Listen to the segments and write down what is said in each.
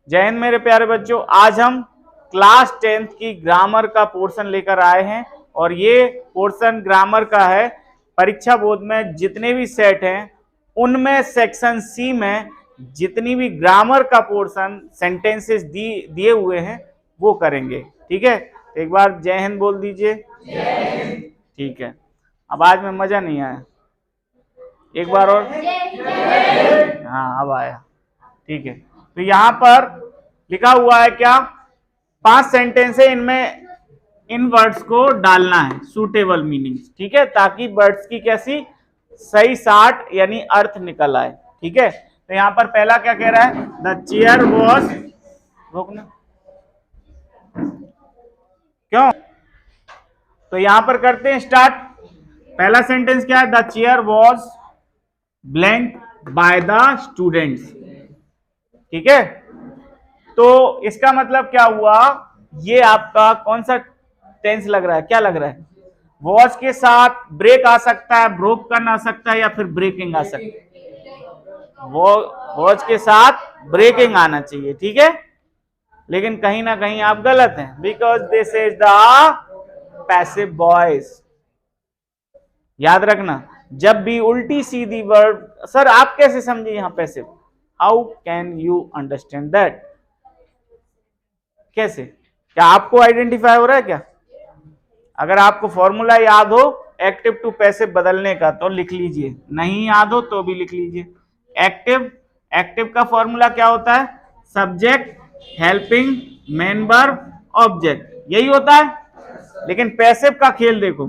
जय हिंद मेरे प्यारे बच्चों, आज हम क्लास 10th की ग्रामर का पोर्शन लेकर आए हैं और ये पोर्शन ग्रामर का है। परीक्षा बोर्ड में जितने भी सेट हैं उनमें सेक्शन सी में जितनी भी ग्रामर का पोर्शन सेंटेंसेस दिए हुए हैं वो करेंगे। ठीक है, तो एक बार जय हिंद बोल दीजिए। ठीक है, अब आज में मजा नहीं आया, एक बार और। हाँ, अब आया। ठीक है, तो यहां पर लिखा हुआ है क्या, 5 सेंटेंस है, इनमें इन वर्ड्स को डालना है, सूटेबल मीनिंग्स। ठीक है, ताकि वर्ड्स की कैसी सही साठ यानी अर्थ निकल आए। ठीक है, तो यहां पर पहला क्या कह रहा है, द चेयर वॉज, रोकना क्यों, तो यहां पर करते हैं स्टार्ट। पहला सेंटेंस क्या है, the chair was blank by the students. ठीक है, तो इसका मतलब क्या हुआ, ये आपका कौन सा टेंस लग रहा है, क्या लग रहा है, वॉज के साथ ब्रेक आ सकता है, ब्रोकन आ सकता है, या फिर ब्रेकिंग आ सकता है। वॉज के साथ ब्रेकिंग आना चाहिए। ठीक है, लेकिन कहीं ना कहीं आप गलत हैं, because this is the passive voice. याद रखना, जब भी उल्टी सीधी वर्ड, सर आप कैसे समझे यहां passive, how can you understand that, कैसे, क्या आपको आइडेंटिफाई हो रहा है क्या? अगर आपको फॉर्मूला याद हो एक्टिव टू पैसिव बदलने का तो लिख लीजिए, नहीं याद हो तो भी लिख लीजिए। एक्टिव का फॉर्मूला क्या होता है, subject, helping, main verb, object, यही होता है। लेकिन पैसिव का खेल देखो,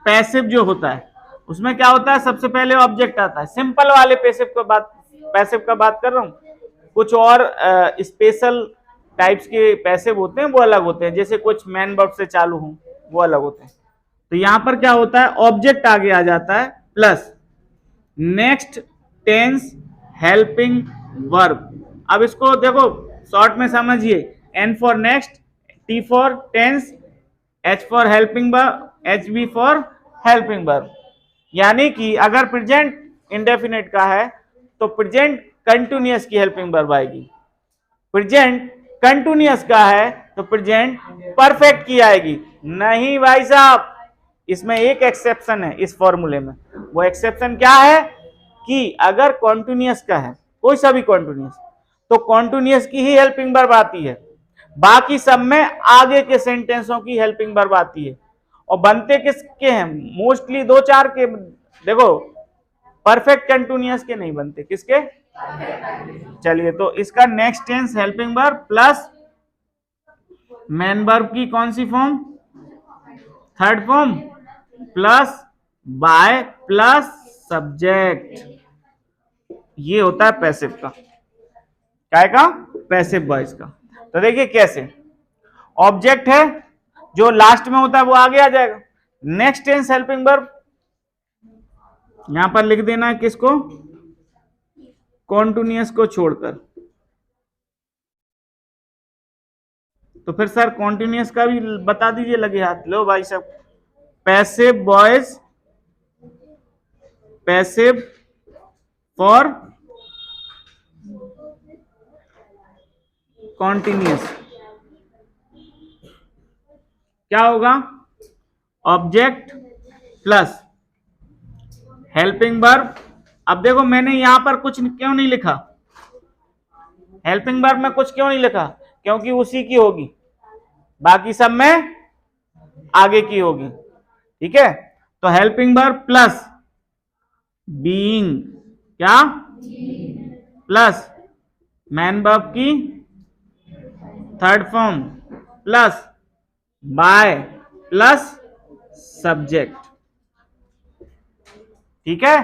पैसिव जो होता है उसमें क्या होता है, सबसे पहले ऑब्जेक्ट आता है। सिंपल वाले पैसिव का बात कर रहा हूं, कुछ और स्पेशल टाइप्स के पैसिव होते हैं वो अलग होते हैं, जैसे कुछ मेन वर्ब से चालू हों वो अलग होते हैं। तो यहां पर क्या होता है, ऑब्जेक्ट आगे आ जाता है plus next tense helping verb. अब इसको देखो शॉर्ट में समझिए, N for next, T for tense, H for helping verb, H B for helping verb. यानी कि अगर प्रेजेंट इंडेफिनिट का है तो प्रेजेंट कंटिन्यूअस की हेल्पिंग वर्ब आएगी, प्रेजेंट कंटिन्यूअस का है तो प्रेजेंट परफेक्ट की आएगी। नहीं भाई साहब, इसमें एक एक्सेप्शन है इस फॉर्मूले में। वो एक्सेप्शन क्या है कि अगर कॉन्टिन्यूअस का है, कोई सा भी कॉन्टिन्यूअस, तो कॉन्टिन्यूअस की ही हेल्पिंग वर्ब आती है, बाकी सब में आगे के सेंटेंसों की हेल्पिंग वर्ब आती है। और बनते किसके हैं, मोस्टली 2-4 के, देखो परफेक्ट कंटिन्यूअस के नहीं बनते, किसके, चलिए तो इसका next tense helping verb plus main verb की कौन सी form, third form, plus by plus subject, ये होता है पैसिव का, क्या का, पैसिव वॉइस का। तो देखिए कैसे, ऑब्जेक्ट है जो लास्ट में होता है वो आगे आ जाएगा, नेक्स्ट टेंस हेल्पिंग वर्ब, यहां पर लिख देना है किसको, कॉन्टिन्यूअस को छोड़कर। तो फिर सर कॉन्टिन्यूअस का भी बता दीजिए, लगे हाथ, लो भाई साहब, passive voice, passive for continuous, क्या होगा, ऑब्जेक्ट प्लस हेल्पिंग वर्ब। अब देखो मैंने यहां पर कुछ क्यों नहीं लिखा, हेल्पिंग वर्ब में कुछ क्यों नहीं लिखा, क्योंकि उसी की होगी, बाकी सब में आगे की होगी। ठीक है, तो हेल्पिंग वर्ब प्लस बीइंग, क्या, प्लस मेन वर्ब की third form plus by plus subject. ठीक है,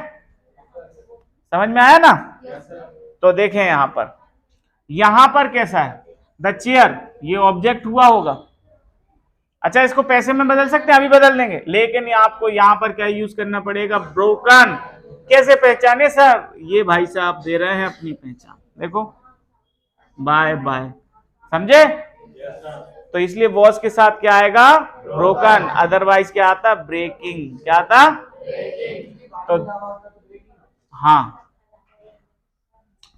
समझ में आया ना? तो देखें यहां पर कैसा है, द चेयर, ये ऑब्जेक्ट हुआ होगा। अच्छा, इसको पैसे में बदल सकते हैं, अभी बदल देंगे, लेकिन आपको यहां पर क्या यूज करना पड़ेगा, ब्रोकन। कैसे पहचाने सर, ये भाई साहब दे रहे हैं अपनी पहचान, देखो बाय बाय, समझे? तो इसलिए वॉज के साथ क्या आएगा, ब्रोकन, अदरवाइज क्या आता, ब्रेकिंग, क्या आता, तो हाँ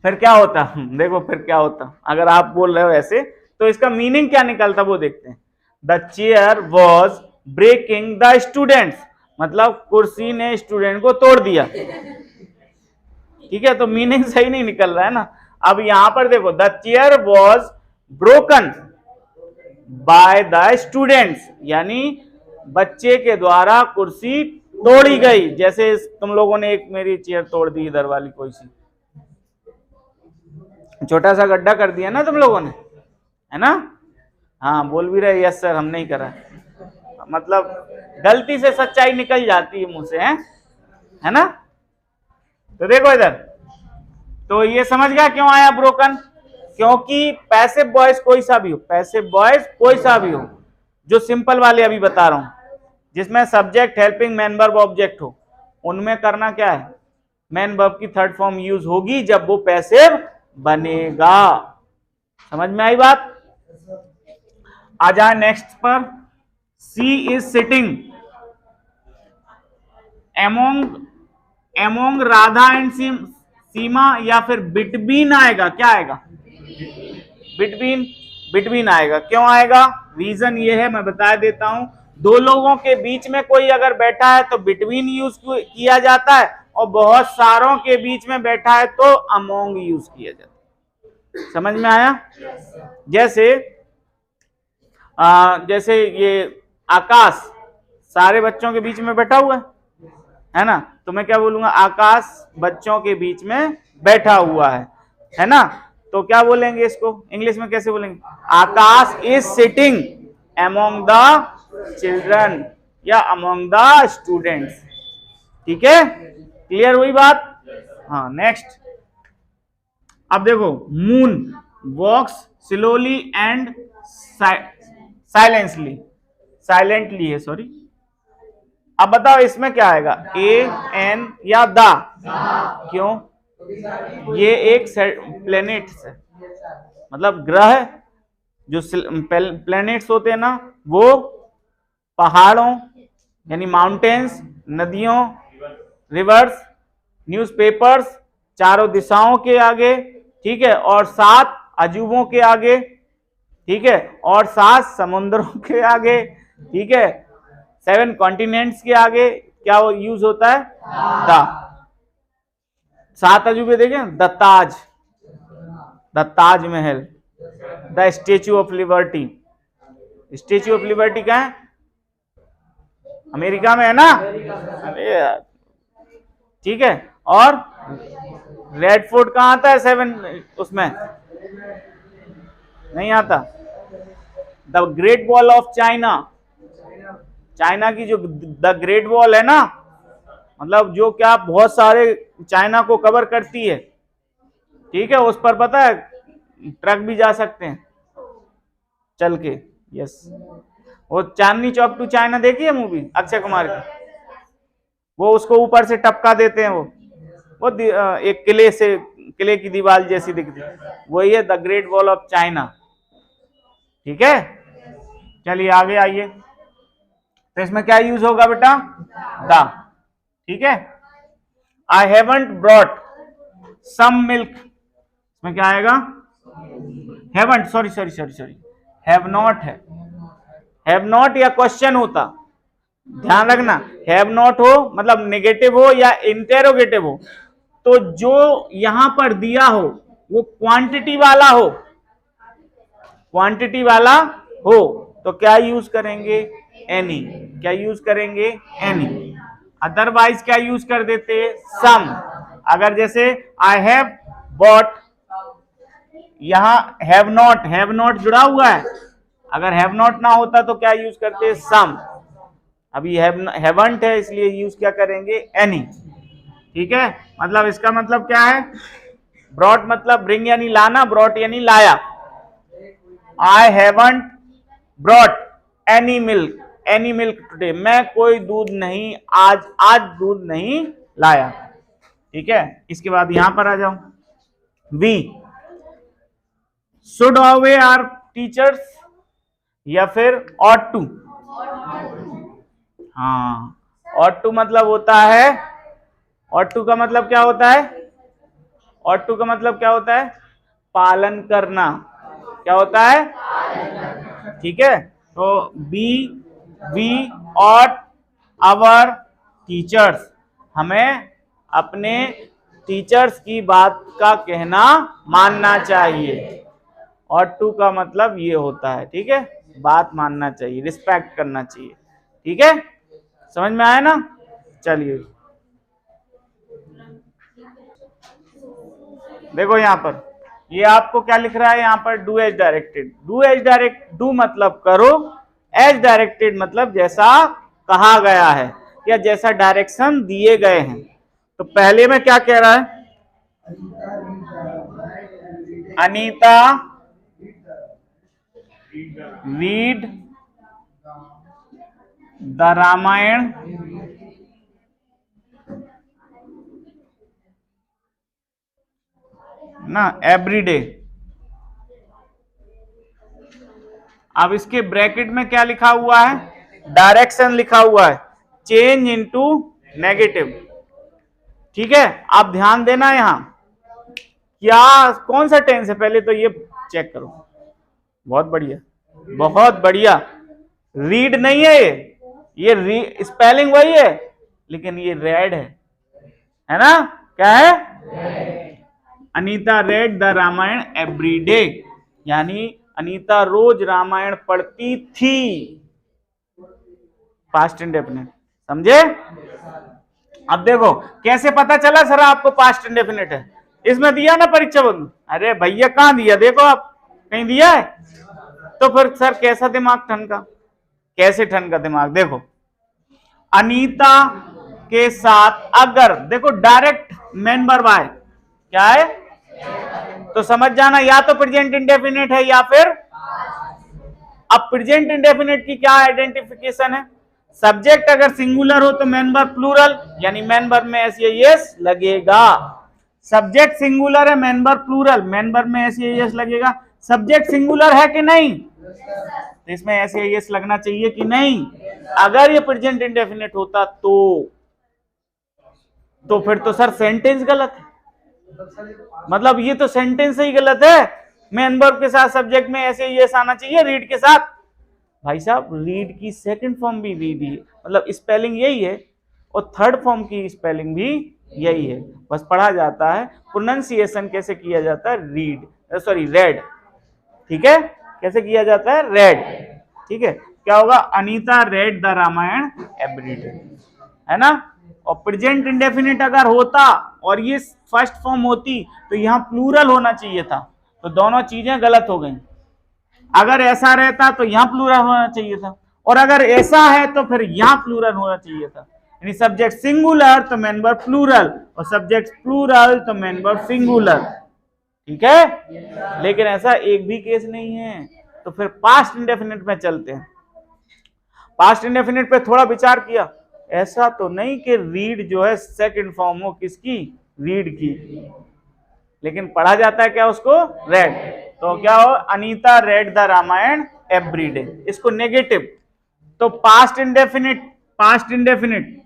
फिर क्या होता, देखो फिर क्या होता अगर आप बोल रहे हो ऐसे, तो इसका मीनिंग क्या निकलता वो देखते हैं। The chair was breaking the students, मतलब कुर्सी ने स्टूडेंट को तोड़ दिया। ठीक है, तो मीनिंग सही नहीं निकल रहा है ना। अब यहां पर देखो, the chair was broken by the students, यानी बच्चे के द्वारा कुर्सी तोड़ी गई। जैसे तुम लोगों ने एक मेरी चेयर तोड़ दी इधर वाली, कोई सी छोटा सा गड्ढा कर दिया ना तुम लोगों ने, है ना। हाँ बोल भी रहे यस सर, हम नहीं करा, मतलब गलती से सच्चाई निकल जाती है मुंह से, है ना। तो देखो इधर, तो ये समझ गया क्यों आया ब्रोकन, क्योंकि पैसिव वॉइस कोई सा भी हो, पैसिव वॉइस कोई सा भी हो, जो सिंपल वाले अभी बता रहा हूं, जिसमें subject helping man verb object हो, उनमें करना क्या है, मैन वर्ब की थर्ड फॉर्म यूज होगी जब वो पैसिव बनेगा। समझ में आई बात। आ जाए नेक्स्ट पर, she is sitting among Radha and Seema, या फिर बिटवीन आएगा, क्या आएगा, बिटवीन आएगा। क्यों आएगा, रीजन ये है, मैं बता देता हूं। दो लोगों के बीच में कोई अगर बैठा है तो बिटवीन यूज किया जाता है, और बहुत सारों के बीच में बैठा है तो अमोंग यूज किया जाता है। समझ में आया। जैसे ये आकाश सारे बच्चों के बीच में बैठा हुआ है ना, तो मैं क्या बोलूंगा, आकाश बच्चों के बीच में बैठा हुआ है ना। तो क्या बोलेंगे इसको इंग्लिश में, कैसे बोलेंगे, Akash is sitting among the children या अमोंग द स्टूडेंट्स। ठीक है, क्लियर हुई बात। हाँ नेक्स्ट, अब देखो, moon walks slowly and silently है, सॉरी। अब बताओ इसमें क्या आएगा, ए एन या द, क्यों, ये एक प्लेनेट है, मतलब ग्रह, जो प्लेनेट्स होते हैं ना, वो पहाड़ों यानी माउंटेन्स, नदियों, रिवर्स, न्यूज़पेपर्स, चारों दिशाओं के आगे, ठीक है, और 7 अजूबों के आगे, ठीक है, और 7 समुद्रों के आगे, ठीक है, 7 कॉन्टिनेंट्स के आगे क्या यूज होता है, द। 7 अजूबे देखें, the Taj Mahal, the statue of liberty. Statue of liberty कहाँ है, अमेरिका में है ना, अरे यार, ठीक है। और रेड फोर्ट कहाँ आता है, 7 उसमें नहीं आता। The great wall of China, China की जो द ग्रेट वॉल है ना, मतलब जो क्या बहुत सारे चाइना को कवर करती है, ठीक है, उस पर पता है ट्रक भी जा सकते हैं चल के। यस, वो चांदनी चौक टू चाइना देखी है मूवी अक्षय कुमार की, वो उसको ऊपर से टपका देते हैं, वो एक किले की दीवार जैसी दिखती है, वही है the great wall of China. ठीक है, चलिए आगे आइए। तो इसमें क्या यूज होगा बेटा, द। ठीक है, I haven't brought some milk, इसमें क्या आएगा, हैवंट, सॉरी, हैव नॉट है, हैव नॉट या क्वेश्चन होता, ध्यान रखना, हैव नॉट हो मतलब नेगेटिव हो या इंटेरोगेटिव हो, तो जो यहां पर दिया हो वो क्वांटिटी वाला हो तो क्या यूज करेंगे, एनी। क्या यूज करेंगे, एनी। अदरवाइज क्या यूज कर देते, सम। अगर जैसे आई हैव बॉट, यहां हैव नॉट जुड़ा हुआ है, अगर हैव नॉट ना होता तो क्या यूज करते, सम। अभी हैवंट है इसलिए यूज क्या करेंगे, एनी। ठीक है, मतलब इसका मतलब क्या है, ब्रॉट मतलब ब्रिंग यानी लाना, ब्रॉट यानी लाया। आई haven't brought any milk today, मैं कोई दूध नहीं आज दूध नहीं लाया। ठीक है, इसके बाद यहां पर आ जाऊं, वी शुड ऑवे आर टीचर्स या फिर ऑट टू। हाँ, ऑट टू मतलब होता है, ऑट टू का मतलब क्या होता है, और टू का मतलब क्या होता है? पालन करना। क्या होता है? ठीक है, तो बी वी और आवर टीचर्स, हमें अपने टीचर्स की बात का कहना मानना चाहिए। और टू का मतलब ये होता है, ठीक है, बात मानना चाहिए, रिस्पेक्ट करना चाहिए। ठीक है, समझ में आया ना? चलिए देखो यहां पर ये आपको क्या लिख रहा है, यहां पर do as directed. Do as direct, do मतलब करो, एज डायरेक्टेड मतलब जैसा कहा गया है या जैसा डायरेक्शन दिए गए हैं। तो पहले में क्या कह रहा है? अनीता रीड द रामायण ना एवरीडे। अब इसके ब्रैकेट में क्या लिखा हुआ है? डायरेक्शन लिखा हुआ है, चेंज इनटू नेगेटिव। ठीक है, आप ध्यान देना यहां क्या कौन सा टेंस है, पहले तो ये चेक करो। बहुत बढ़िया, बहुत बढ़िया। रीड नहीं है ये स्पेलिंग वही है, लेकिन ये रेड है ना? क्या है? Anita read the Ramayana everyday, यानी अनीता रोज रामायण पढ़ती थी। पास्ट इंडेफिनिट, समझे? अब देखो कैसे पता चला सर आपको पास्ट इंडेफिनिट है? इसमें दिया ना परीक्षा बंधु। अरे भैया कहां दिया, देखो आप कहीं दिया है? तो फिर सर कैसा दिमाग ठनका, कैसे ठनका दिमाग? देखो अनीता के साथ अगर, देखो डायरेक्ट मेन वर्ब आए, क्या है? तो समझ जाना या तो प्रेजेंट इंडेफिनिट है या फिर। अब प्रेजेंट इंडेफिनिट की क्या आइडेंटिफिकेशन है? सब्जेक्ट अगर सिंगुलर हो तो मेन वर्ब प्लूरल, यानी मेन वर्ब में एस एस लगेगा। सब्जेक्ट सिंगुलर है, main verb plural, main verb में एस एस लगेगा। सब्जेक्ट सिंगुलर है कि नहीं? तो इसमें एस एस लगना चाहिए कि नहीं? अगर ये प्रेजेंट इंडेफिनिट होता तो फिर तो सर सेंटेंस गलत है, मतलब ये तो सेंटेंस ही गलत है। मेन वर्ब के साथ सब्जेक्ट में ऐसे यस आना चाहिए, रीड के साथ। भाई साहब रीड की सेकंड फॉर्म भी रीड ही है, मतलब स्पेलिंग यही है, और थर्ड फॉर्म की स्पेलिंग भी यही है, बस पढ़ा जाता है, प्रोनाउंसिएशन कैसे किया जाता है? Read, sorry red. ठीक है, कैसे किया जाता है? रेड। ठीक है, क्या होगा? Anita read the Ramayana everyday, है ना? और प्रेजेंट इंडेफिनिट अगर होता और ये फर्स्ट फॉर्म होती तो यहां प्लूरल होना चाहिए था, तो दोनों चीजें गलत हो गई। अगर ऐसा रहता तो यहां प्लूरल होना चाहिए था, और अगर ऐसा है तो फिर यहां प्लूरल होना चाहिए था। यानी सब्जेक्ट सिंगुलर तो मेन वर्ब प्लूरल, और सब्जेक्ट प्लूरल तो मेन वर्ब सिंगुलर। ठीक है, लेकिन ऐसा एक भी केस नहीं है। तो फिर पास्ट इंडेफिनिट में चलते हैं। पास्ट इंडेफिनिट पे थोड़ा विचार किया, ऐसा तो नहीं कि रीड जो है सेकंड फॉर्म हो किसकी? रीड की, लेकिन पढ़ा जाता है क्या उसको? रेड। तो क्या हो? Anita read the Ramayana everyday, इसको नेगेटिव। तो पास्ट इंडेफिनिट, पास्ट इंडेफिनिट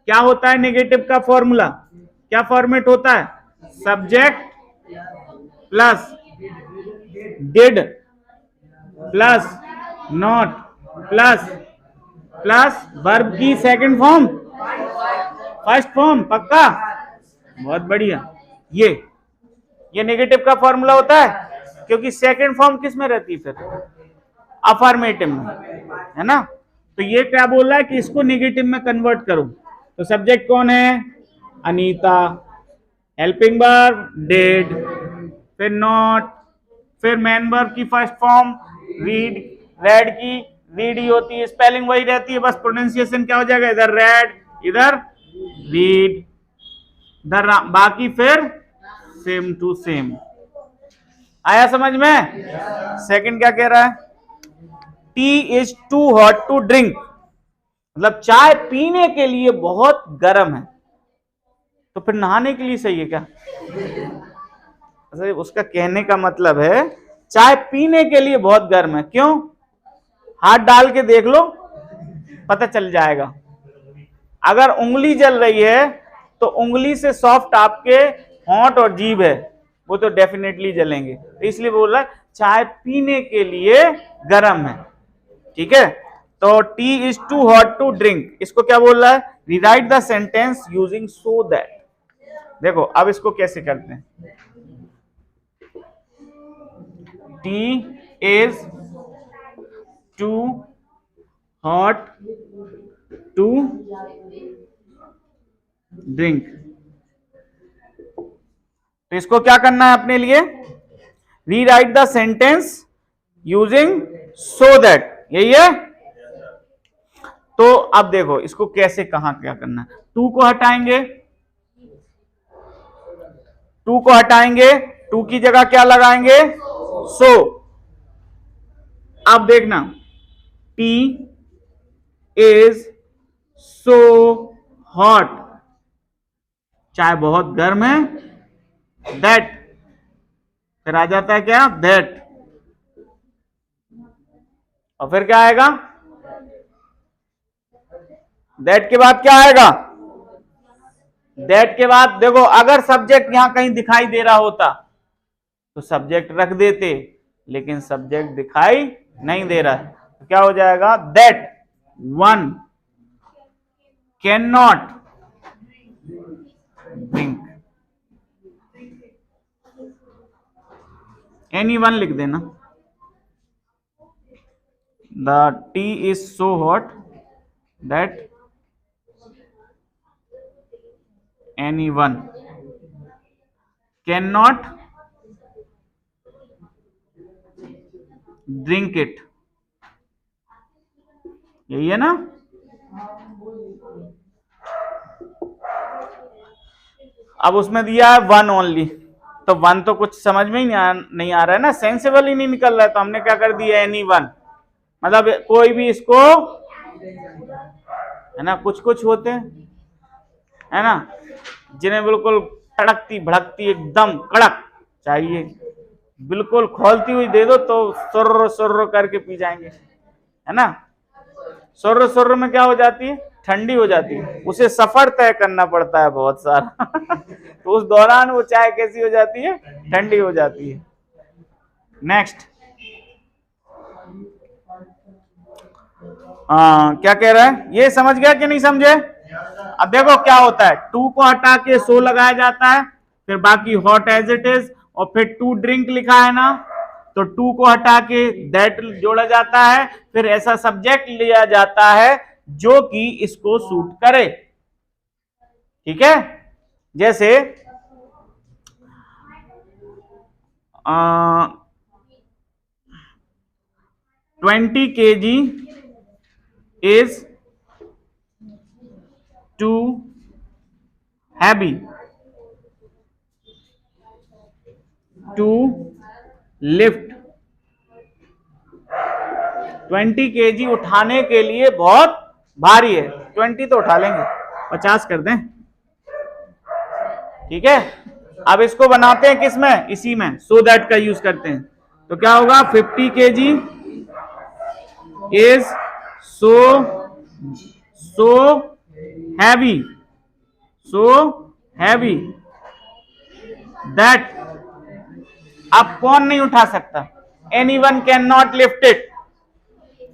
क्या होता है? नेगेटिव का फॉर्मूला क्या फॉर्मेट होता है? Subject plus did plus not plus plus verb की सेकंड फॉर्म फर्स्ट फॉर्म। पक्का? बहुत बढ़िया। ये नेगेटिव का फॉर्मूला होता है, क्योंकि सेकंड फॉर्म किस में रहती है? फिर अफर्मेटिव में, है ना? तो ये क्या बोल रहा है कि इसको नेगेटिव में कन्वर्ट करो। तो सब्जेक्ट कौन है? अनीता, हेल्पिंग वर्ब डिड, फिर नॉट, फिर मेन वर्ब की फर्स्ट फॉर्म रीड, रेड की रीड ही होती है, स्पेलिंग वही रहती है, बस प्रोनाउंसिएशन क्या हो जाएगा? इधर रेड इधर रीड, बाकी फिर सेम टू सेम। आया समझ में? सेकंड क्या कह रहा है? Tea is too hot to drink, मतलब चाय पीने के लिए बहुत गर्म है। तो फिर नहाने के लिए सही है क्या? उसका कहने का मतलब है चाय पीने के लिए बहुत गर्म है। क्यों? हाथ डाल के देख लो, पता चल जाएगा। अगर उंगली जल रही है तो उंगली से सॉफ्ट आपके हॉट और जीभ है वो तो डेफिनेटली जलेंगे, तो इसलिए बोल रहा है चाय पीने के लिए गर्म है। ठीक है, तो tea is too hot to drink, इसको क्या बोल रहा है, rewrite the sentence using so that. देखो अब इसको कैसे करते हैं, tea is too hot to drink, तो इसको क्या करना है अपने लिए, rewrite the sentence using so that, यही है। तो अब देखो इसको कैसे कहां क्या करना है, टू को हटाएंगे, टू को हटाएंगे, टू की जगह क्या लगाएंगे, सो। अब देखना, टी इज सो हॉट, चाय बहुत गर्म है, दैट, फिर आ जाता है क्या, दैट, और फिर क्या आएगा, दैट के बाद क्या आएगा, दैट के बाद देखो अगर सब्जेक्ट यहां कहीं दिखाई दे रहा होता तो सब्जेक्ट रख देते, लेकिन सब्जेक्ट दिखाई नहीं दे रहा है, तो क्या हो जाएगा, that one can not drink, any one लिख देना, the T is so hot that anyone cannot drink it, यही है ना। अब उसमें दिया है वन ओनली, तो वन तो कुछ समझ में ही नहीं आ रहा है ना, सेंसिबल ही नहीं निकल रहा है, तो हमने क्या कर दिया, एनी वन, मतलब कोई भी इसको, है ना, कुछ कुछ होते हैं है ना जिन्हें बिल्कुल कड़कती भड़कती एकदम कड़क चाहिए, बिल्कुल खोलती हुई दे दो तो सुर्र सुर्र करके पी जाएंगे, है ना। सुर्र सुर्र में क्या हो जाती है, ठंडी हो जाती है, उसे सफर तय करना पड़ता है बहुत सारा तो उस दौरान वो चाय कैसी हो जाती है, ठंडी हो जाती है। नेक्स्ट, क्या कह रहा है, ये समझ गया कि नहीं समझे। अब देखो क्या होता है, टू को हटा के सो लगाया जाता है, फिर बाकी हॉट एज इट इज, और फिर टू ड्रिंक लिखा है ना, तो टू को हटा के दैट जोड़ा जाता है, फिर ऐसा सब्जेक्ट लिया जाता है जो कि इसको सूट करे। ठीक है, जैसे 20 kg is too heavy to lift, 20 kg उठाने के लिए बहुत भारी है, 20 तो उठा लेंगे, 50 कर दें। ठीक है, अब इसको बनाते हैं किसमें, इसी में, सो दैट का यूज करते हैं, तो क्या होगा, 50 kg is so heavy that, अब कौन नहीं उठा सकता, anyone cannot lift it,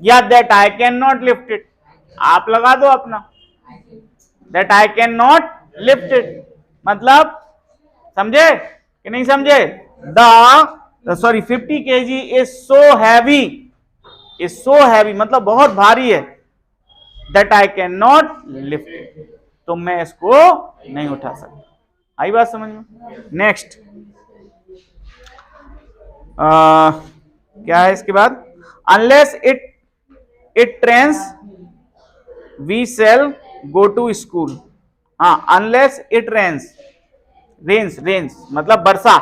या that I cannot lift it, आप लगा दो अपना, that I cannot lift it, मतलब समझे कि नहीं समझे, sorry 50 kg is so heavy मतलब बहुत भारी है, that I cannot lift it, तो मैं इसको नहीं उठा सकता। आई बात समझ में। नेक्स्ट क्या है इसके बाद, unless it rains we shall go to school, हाँ, अनलेस इट रेन्स मतलब वर्षा,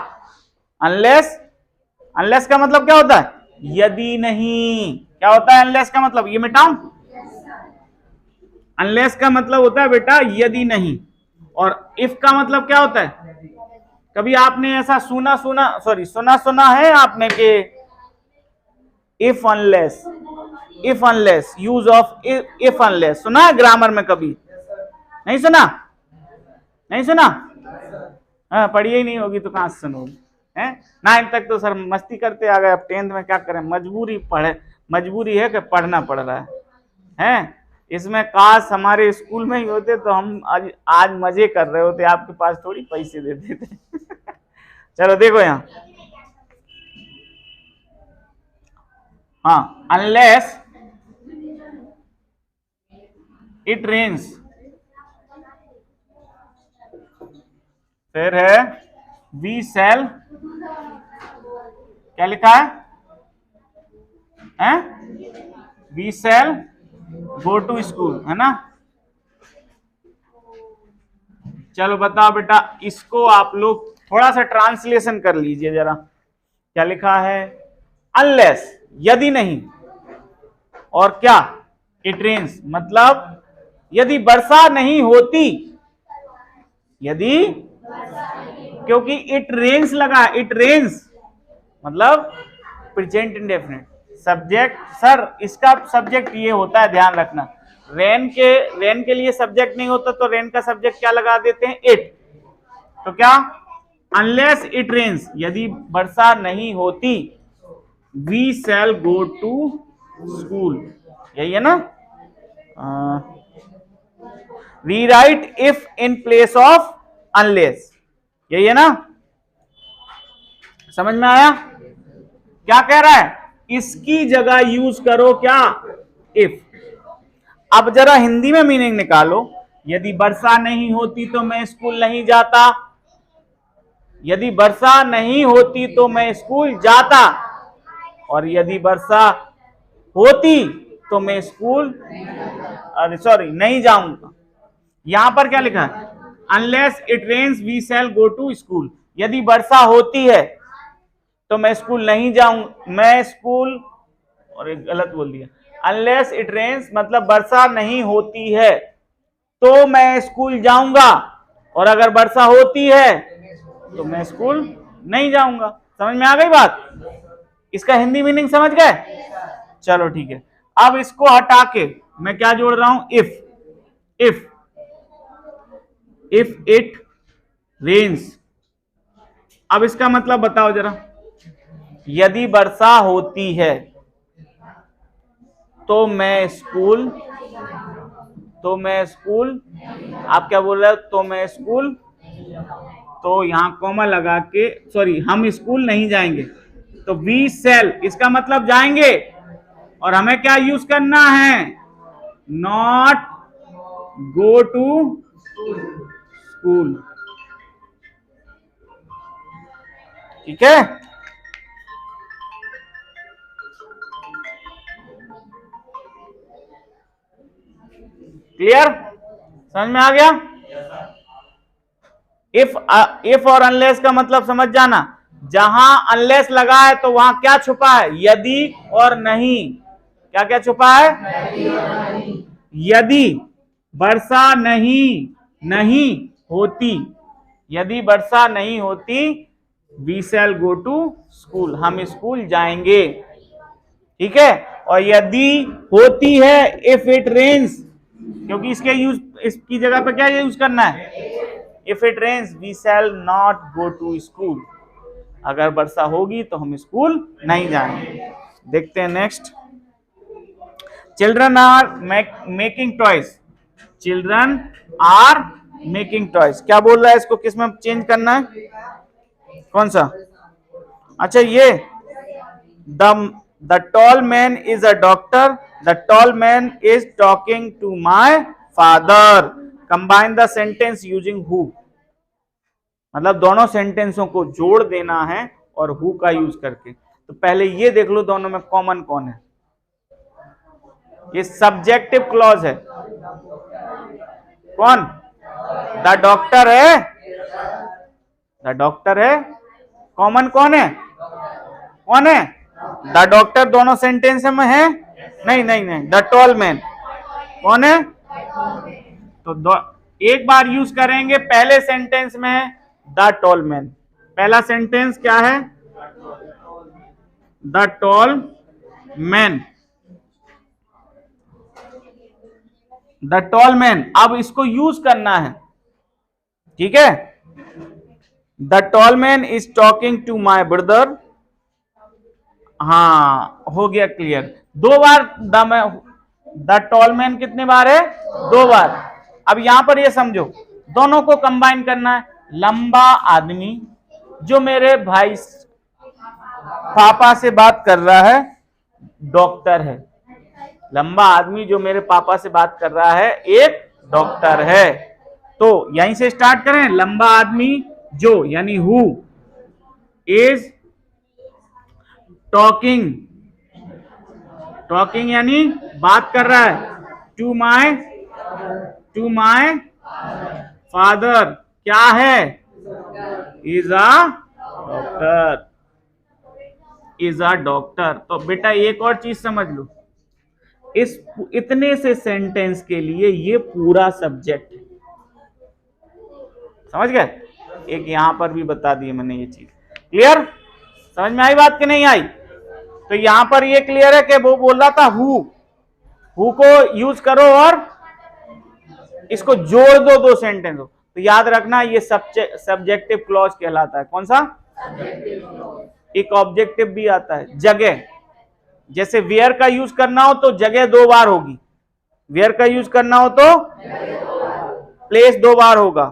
अनलेस का मतलब क्या होता है, यदि नहीं, क्या होता है अनलेस का मतलब, ये मिटाऊं, अनलेस का मतलब होता है बेटा यदि नहीं, और इफ का मतलब क्या होता है, कभी आपने ऐसा सुना है आपने कि if unless use of if unless सुना है ग्रामर में, कभी नहीं सुना, हाँ, पढ़ी ही नहीं होगी तो कहाँ से सुनोगी हैं। 9th तक तो सर मस्ती करते आ गए, अब 10th में क्या करें, मजबूरी है कि पढ़ना पड़ रहा है हैं। इसमें काश हमारे स्कूल में ही होते तो हम आज मजे कर रहे होते, आपके पास थोड़ी पैसे देते थे। चलो देखो यहाँ, हाँ, अनलेस इट रेन्स, फिर है वी सेल, क्या लिखा है we shall go to school, है ना। चलो बताओ बेटा, इसको आप लोग थोड़ा सा ट्रांसलेशन कर लीजिए जरा, क्या लिखा है, अनलेस यदि नहीं, और क्या, इट रेन्स मतलब यदि वर्षा नहीं होती, यदि, क्योंकि इट रेन्स लगा, इट रेन्स मतलब प्रेजेंट इंडेफिनिट सब्जेक्ट। सर इसका सब्जेक्ट ये होता है, ध्यान रखना, रेन के लिए सब्जेक्ट नहीं होता तो रेन का सब्जेक्ट क्या लगा देते हैं, इट। तो क्या, अनलेस इट रेन्स, यदि वर्षा नहीं होती, we shall go to school, यही है ना। Rewrite if in place of unless, यही है ना, समझ में आया। क्या कह रहा है, इसकी जगह यूज करो क्या, इफ। अब जरा हिंदी में मीनिंग निकालो, यदि वर्षा नहीं होती तो मैं स्कूल नहीं जाता, यदि वर्षा नहीं होती तो मैं स्कूल जाता, और यदि वर्षा होती तो मैं स्कूल, अरे सॉरी, नहीं जाऊंगा। यहां पर क्या लिखा है, unless it rains we shall go to school, यदि वर्षा होती है तो मैं स्कूल नहीं जाऊं, मैं स्कूल, और एक गलत बोल दिया, अनलेस इट रेन्स मतलब वर्षा नहीं होती है तो मैं स्कूल जाऊंगा, और अगर वर्षा होती है तो मैं स्कूल नहीं जाऊंगा। समझ में आ गई बात, इसका हिंदी मीनिंग समझ गए। चलो ठीक है, अब इसको हटा के मैं क्या जोड़ रहा हूं, इफ इट रेन्स। अब इसका मतलब बताओ जरा, यदि वर्षा होती है तो मैं स्कूल, आप क्या बोल रहे हो, तो मैं स्कूल, तो यहां कॉमा लगा के, सॉरी, हम स्कूल नहीं जाएंगे, तो वी सेल, इसका मतलब जाएंगे, और हमें क्या यूज करना है, नॉट गो टू स्कूल, ठीक है। क्लियर, समझ में आ गया। इफ और अनलेस का मतलब समझ जाना, जहां अनलेस लगा है तो वहां क्या छुपा है, यदि और नहीं, क्या क्या छुपा है, यदि वर्षा नहीं होती, यदि वर्षा नहीं होती, we shall go to school, हम स्कूल जाएंगे, ठीक है। और यदि होती है, इफ इट रेन्स, क्योंकि इसकी जगह पे क्या यूज करना है, if it rains we shall not go to school, अगर वर्षा होगी तो हम स्कूल नहीं जाएंगे। देखते हैं next, children are making toys, children are making toys, क्या बोल रहा है, इसको किस में चेंज करना है, कौन सा, अच्छा ये, the tall man is a doctor, the tall man is talking to my father, combine the sentence using who, मतलब दोनों सेंटेंसों को जोड़ देना है और हु का यूज करके। तो पहले ये देख लो दोनों में कॉमन कौन है, ये सब्जेक्टिव क्लॉज है, कौन, द डॉक्टर है, द डॉक्टर है, कॉमन कौन है, द डॉक्टर दोनों सेंटेंस में है, नहीं, द टॉल मैन कौन है, तो एक बार यूज करेंगे, पहले सेंटेंस में है द टॉल मैन, पहला सेंटेंस क्या है, the tall man, the tall man, अब इसको यूज करना है, ठीक है। The tall man is talking to my brother. हाँ, हो गया क्लियर। दो बार द टॉल मैन कितने बार है? दो बार। अब यहां पर ये समझो, दोनों को कंबाइन करना है। लंबा आदमी जो मेरे भाई पापा से बात कर रहा है, डॉक्टर है। लंबा आदमी जो मेरे पापा से बात कर रहा है, एक डॉक्टर है। तो यहीं से स्टार्ट करें। लंबा आदमी जो, यानी हु इज टॉकिंग, टॉकिंग यानी बात कर रहा है, टू माई फादर, क्या है? Is a doctor, is a doctor. तो बेटा एक और चीज समझ लो, इस इतने से सेंटेंस के लिए ये पूरा सब्जेक्ट है। समझ गए? एक यहां पर भी बता दिए मैंने ये चीज। क्लियर? समझ में आई बात कि नहीं आई? तो यहां पर ये क्लियर है कि वो बोल रहा था हु को यूज करो और इसको जोड़ दो, दो सेंटेंस हो। तो याद रखना ये सब्जेक्टिव क्लॉज कहलाता है। कौन सा? एक ऑब्जेक्टिव भी आता है, जगह। जैसे वेयर का यूज करना हो तो जगह दो बार होगी, वेयर का यूज करना हो तो प्लेस दो बार होगा।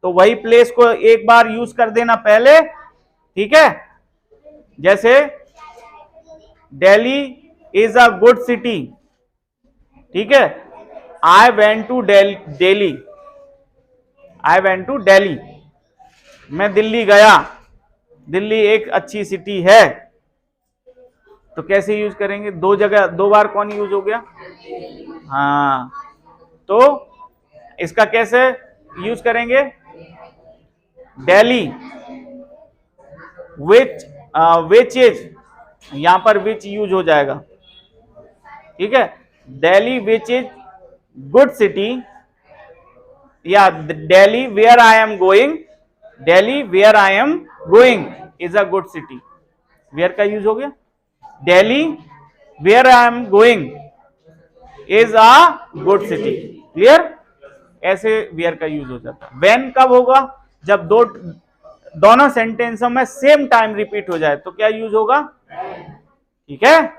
तो वही प्लेस को एक बार यूज कर देना पहले, ठीक है? जैसे Delhi is a good city, ठीक है? I went to Delhi, I went to Delhi, मैं दिल्ली गया। दिल्ली एक अच्छी सिटी है। तो कैसे यूज करेंगे? दो जगह दो बार कौन यूज हो गया? हाँ, तो इसका कैसे यूज करेंगे? दिल्ली विच इज, यहां पर विच यूज हो जाएगा, ठीक है? Delhi which is good city, या Delhi where I am going, Delhi where I am going is a good city. Where का यूज हो गया। Delhi where I am going is a good city. Clear? ऐसे वेयर का यूज हो जाता है। व्हेन कब होगा? जब दोनों सेंटेंसों में सेम टाइम रिपीट हो जाए तो क्या यूज होगा? ठीक है?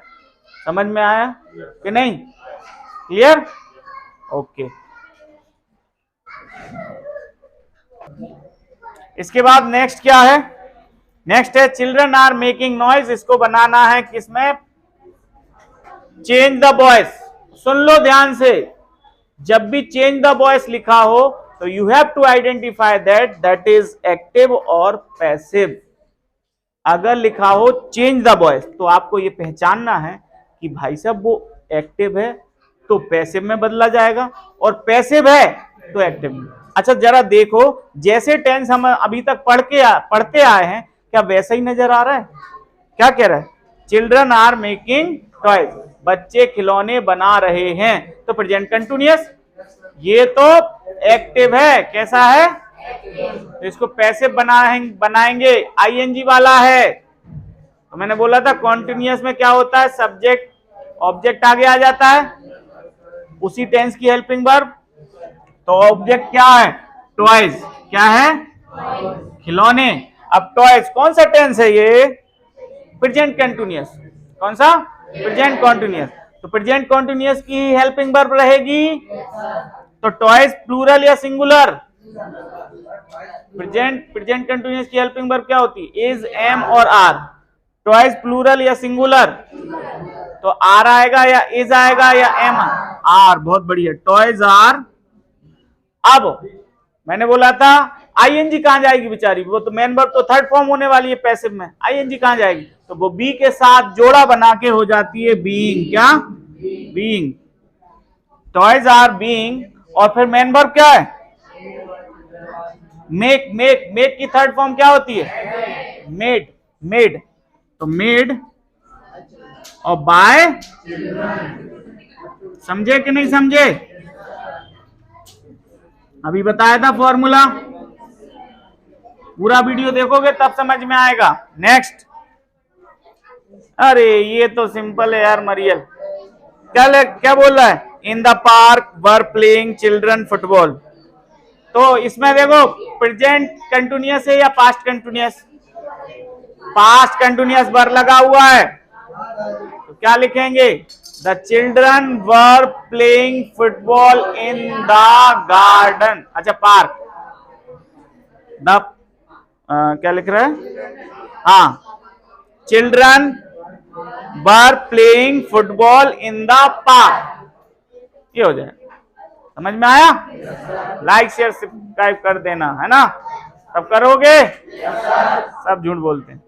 समझ में आया कि नहीं? क्लियर? ओके। इसके बाद नेक्स्ट क्या है? नेक्स्ट है चिल्ड्रन आर मेकिंग नॉइज। इसको बनाना है किसमें? Change the voice. सुन लो ध्यान से, जब भी चेंज द वॉइस लिखा हो तो you have to identify that is active और पैसिव। अगर लिखा हो चेंज द वॉइस तो आपको ये पहचानना है कि भाई साहब वो एक्टिव है तो पैसिव में बदला जाएगा, और पैसिव है तो एक्टिव में। अच्छा जरा देखो, जैसे टेंस हम अभी तक पढ़ते आए हैं, क्या वैसा ही नजर आ रहा है? क्या कह रहा है? चिल्ड्रन आर मेकिंग टॉयज, बच्चे खिलौने बना रहे हैं। तो प्रेजेंट कंटिन्यूअस, ये तो एक्टिव है। कैसा है? तो इसको पैसिव बनाएंगे, आईएनजी वाला है। तो मैंने बोला था कॉन्टिन्यूअस में क्या होता है? सब्जेक्ट ऑब्जेक्ट आगे आ जाता है, उसी टेंस की हेल्पिंग वर्ब। तो ऑब्जेक्ट क्या है? टॉयज। क्या है? खिलौने। अब टॉयज कौन सा टेंस है? ये प्रेजेंट कंटिन्यूअस। कौन सा? Present continuous. तो प्रेजेंट कंटिन्यूअस की हेल्पिंग वर्ब रहेगी। तो टॉयज प्लूरल या सिंगुलर? प्रेजेंट कंटिन्यूअस की हेल्पिंग वर्ब क्या होती है? इज, एम और आर। टॉयज प्लूरल या सिंगुलर? तो आर आएगा या इज आएगा या एम? आर। बहुत बढ़िया, टॉयज आर। अब मैंने बोला था आईएनजी कहां जाएगी बेचारी? वो तो मेन वर्ब तो थर्ड फॉर्म होने वाली है पैसिव में, आईएनजी कहां जाएगी? तो वो बी के साथ जोड़ा बना के हो जाती है बीइंग। क्या? बीइंग। टॉयज आर बीइंग, और फिर मेन वर्ब क्या है? मेक। मेक की थर्ड फॉर्म क्या होती है? मेड। तो मेड और बाय। समझे कि नहीं समझे? अभी बताया था फॉर्मूला, पूरा वीडियो देखोगे तब समझ में आएगा। नेक्स्ट, अरे ये तो सिंपल है यार मरियल। क्या बोल रहा है? In the park were playing children football. तो इसमें देखो प्रेजेंट कंटिन्यूअस है या past continuous? Past continuous verb लगा हुआ है, तो क्या लिखेंगे? The children were playing football in the garden. अच्छा पार्क, द क्या लिख रहा है? हाँ, children were playing football in the park, ये हो जाए। समझ में आया? लाइक शेयर सब्सक्राइब कर देना, है ना? सब करोगे? सब झूठ बोलते हैं।